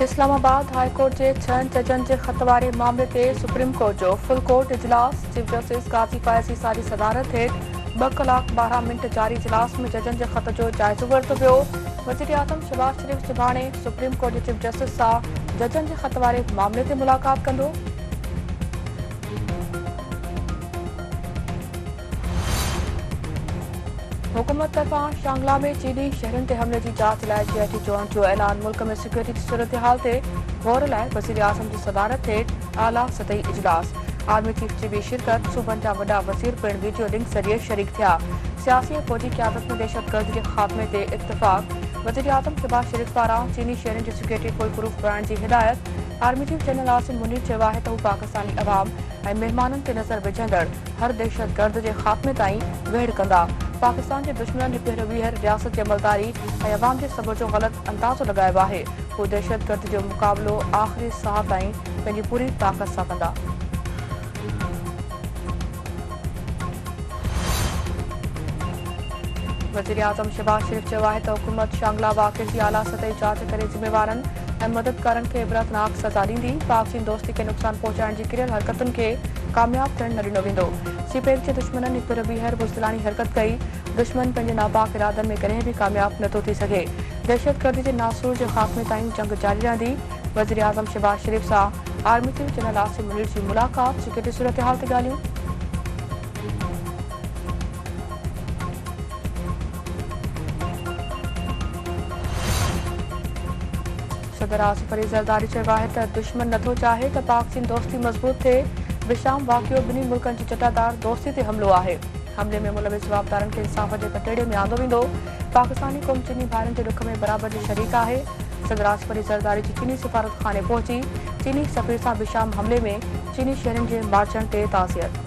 Islamabad high court के 6 जजन के खत वारे मामले ते सुप्रीम कोर्ट जो फुल कोर्ट इजलास चीफ जस्टिस काजी फैज़ी सारी सदारत हेठि 2 कलाक 12 मिनट जारी इजलास में जजन के खत जो जायज़ो वरितो वियो। वज़ीर आज़म शहबाज शरीफ सुभाणे सुप्रीम कोर्ट के चीफ जस्टिस सां जजन के खत वारे मामले ते मुलाकात कंदो। हुकूमत तरफा शांगला में चीनी शहरन ते हमले की जांच लाइ GIT चोण जो ऐलान। मुल्क में सिक्योरिटी सूरत हाल ते गौर लाइ वज़ीर आज़म की सदारत हेठि आला सतही इजलास। आर्मी चीफ की भी शिरकत। सूबन जा वॾा वज़ीर पिण वीडियो लिंक ज़रिए शरीक थिया। सियासी ऐं फौजी क़यादत में दहशतगर्द के खात्मे ते इत्तफ़ाक़। वज़ीर आज़म शहबाज शरीफ पारां चीनी शहरन की सिक्योरिटी फुल प्रूफ कराइण की हिदायत। Army chief general Asim Munir चयो आहे त हू पाकिस्तानी अवाम ऐं मेहमाननि ते नज़र विझंदड़ हर दहशतगर्द के खात्मे ताईं वेढ़ कंदा। पाकिस्तान के दुश्मन ने पहिरियों वीहर रियासत की अमलदारी ऐं अवाम के सबब जो गलत अंदाज़ो लगायो आहे। हू दहशतगर्द जो मुक़ाबिलो आख़िरी साह ताईं पंहिंजी पूरी ताक़त सां कंदा। वज़ीर आज़म शहबाज शरीफ चयो आहे त हुकूमत शांगला वाक़े की आला सतही जांच करे ज़िम्मेवारनि ऐं मददगारनि खे इबरतनाक सज़ा ॾींदी। पाक चीन दोस्ती खे नुक़सान पहुचाइण जी किरियल हरकतुनि खे कामयाब थियण न ॾिनो वेंदो। सीपेक जे दुश्मननि हिकु ॿीहर बुज़दिलानी हरकत कई। दुश्मन पंहिंजे नापाक इरादनि में कॾहिं बि कामयाब नथो थी सघे। दहशतगर्दी जे नासूर जे ख़ात्मे ताईं जंग जारी रहंदी। वज़ीर आज़म शहबाज शरीफ सां army chief general Asim Munir जी मुलाक़ात। सिक्योरिटी सूरत हाल ते ॻाल्हियूं। सदर आसिफ अली ज़रदारी चयो आहे त दुश्मन नथो चाहे त पाक चीन दोस्ती मज़बूत थिए। विशाम वाक़ियो ॿिन्ही मुल्कनि जी जटादार दोस्ती ते हमलो आहे। हमले में मुलविस जवाबदारनि खे इंसाफ़ जे कटेड़े में आंदो वेंदो। पाकिस्तानी क़ौम चीनी भाइरनि जे ॾुख में बराबर जी शरीक आहे। सदर आसिफ अली ज़रदारी जी चीनी सफ़ारत खाने पहुची। चीनी सफ़ीर सां विशाम हमले में चीनी शहरनि जे मार्चनि ते ताज़ियत।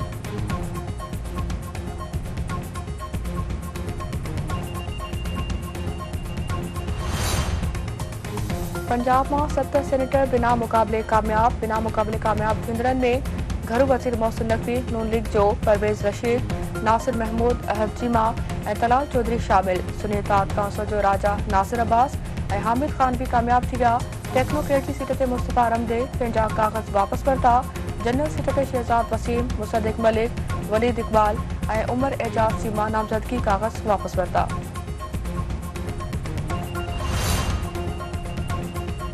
पंजाब में 7 सेनेटर बिना मुकाबले कामयाब थींदड़नि में घरू वज़ीर मोहसिन नकवी, नून लीग जो परवेज़ रशीद, नासिर महमूद, अहद चीमा ऐं तलाल चौधरी शामिल। सुन्नी इत्तेहाद काउंसिल जो राजा नासिर अब्बास ऐं हामिद खान भी कामयाब थी विया। टेक्नोक्रेट की सीट ते मुस्तफ़ा रमदे पंहिंजा कागज़ वापस वरिता। जनरल सीट ते शहजाद वसीम, मुसद्दिक मलिक, वलीद इकबाल ऐं उमर एजाज चीमा नामज़दगी कागज़ वापस वरिता।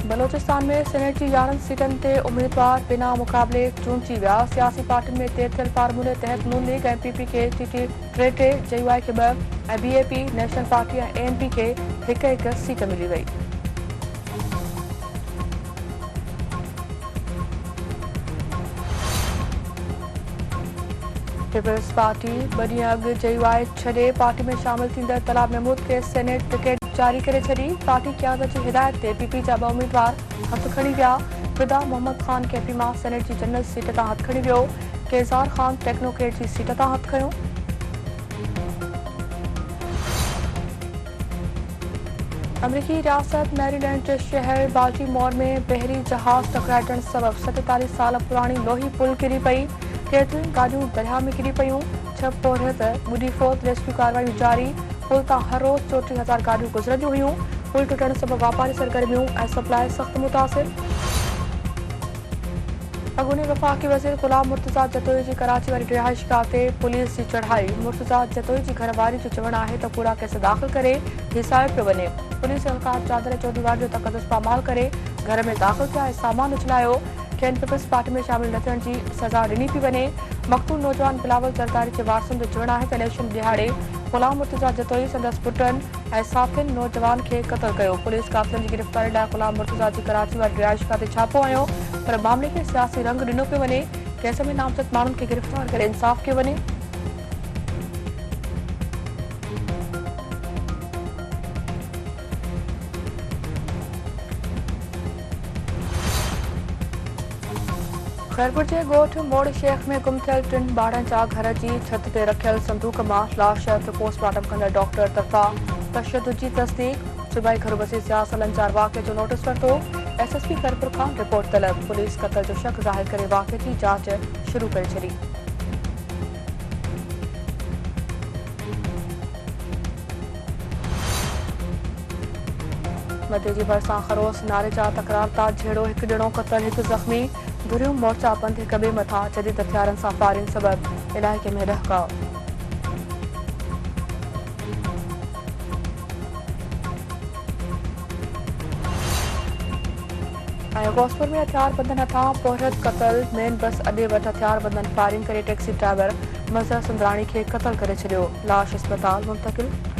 बलोचिस्तान में सेनेट की 11 सीटन ते उम्मीदवार बिना मुकाबले चूंडी विया। सियासी पार्टियुनि में तय थियल फार्मूले तहत नून लीग ऐं PP खे टे, JUI खे 2 ऐं BAP, नेशनल पार्टी ऐं ANP खे हिक सीट मिली वई। पीपल्स पार्टी 2 ॾींहं अॻु JUI छॾे पार्टी में शामिल थींदड़ तलाब महमूद खे सेनेट टिकट जारी करे छॾी। पार्टी क़यादत जी हिदायत ते PP जा 2 उम्मीदवार हथ खणी विया। फिदा मोहम्मद खान KP मां सेनेट जी जनरल सीट तां हथ खणी वियो। केज़ार खान टेक्नोक्रेट जी सीट तां हथ खयो। अमरीकी रियासत मैरीलैंड जे शहर बाल्टीमोर में बहरी जहाज़ टकराइण सबब 47 साल पुराणी लोही पुल किरी पई। केतिरियूं गाॾियूं दरिया में किरी पयूं। 6 पोरियत ॿुॾी फोत रेस्क्यू कार्रवाई जारी। पुल तां हर रोज़ 34,000 गाॾियूं गुज़रंदियूं हुयूं। पुल टुटण सबब वापारी सरगर्मियूं ऐं सप्लाई सख़्त मुतासिर। अॻूणे वफ़ाक़ी वज़ीर ग़ुलाम मुर्तज़ा जतोई जी कराची वारी रिहाइशगाह ते पुलिस जी चढ़ाई। मुर्तज़ा जतोई जी घरवारी जो चवणु आहे त कूड़ा केस दाख़िल करे हिसायो पियो वञे। पुलिस एहलकार चादर चौधरी जो तक़दस पामाल करे घर में दाख़िल थिया ऐं सामान उछलायो। खेनि पीपल्स पार्टी में शामिल न थियण जी सज़ा ॾिनी पई वञे। मक़तूल नौजवान बिलावल ज़रदारी जे वारसनि जो चवणु आहे त इलेक्शन ॾियारे ग़ुलाम मुर्तज़ा जतोई संदसि पुटनि ऐं साथियुनि नौजवान खे क़त्ल कयो। पुलिस कातिलनि जी गिरफ़्तारी लाइ ग़ुलाम मुर्तज़ा जी कराची वारी रिहाइशगाह ते छापो हयो, पर मामले खे सियासी रंग ॾिनो पियो वञे। केस में नामज़द माण्हुनि खे गिरफ़्तार करे इंसाफ़ कयो वञे। खैरपुर जे ॻोठ मोड़ शेख में गुम थियल 3 ॿारनि जा घर जी छत ते रखियल संदूक मां लाश पोस्टमार्टम कंदड़ डॉक्टर तरफ़ा तशद्दुद जी तस्दीक। सूबाई घरू वज़ीर सियासत लंचार वाक़े जो नोटिस वरितो। SSP खैरपुर खां रिपोर्ट तलब। पुलिस क़त्ल जो शक ज़ाहिर करे वाक़े जी जांच शुरू करे छॾी। मथे जी भरिसां खरोस नारे जा तकरार झेड़ो हिकु ॼणो क़तल हिकु ज़ख़्मी दुरियूं मोर्चा पंध हिक ॿिए मथां जदीद हथियारनि सां फायरिंग सबबि इलाइक़े में ॾहकाउ। गोसपुर में हथियारबंदनि हथां पोहरत क़तल मेन बस अॾे वटि हथियारबंदनि फायरिंग करे टैक्सी ड्राइवर मज़हर सुंदराणी खे क़तल करे छॾियो। लाश अस्पताल मुंतक़िल।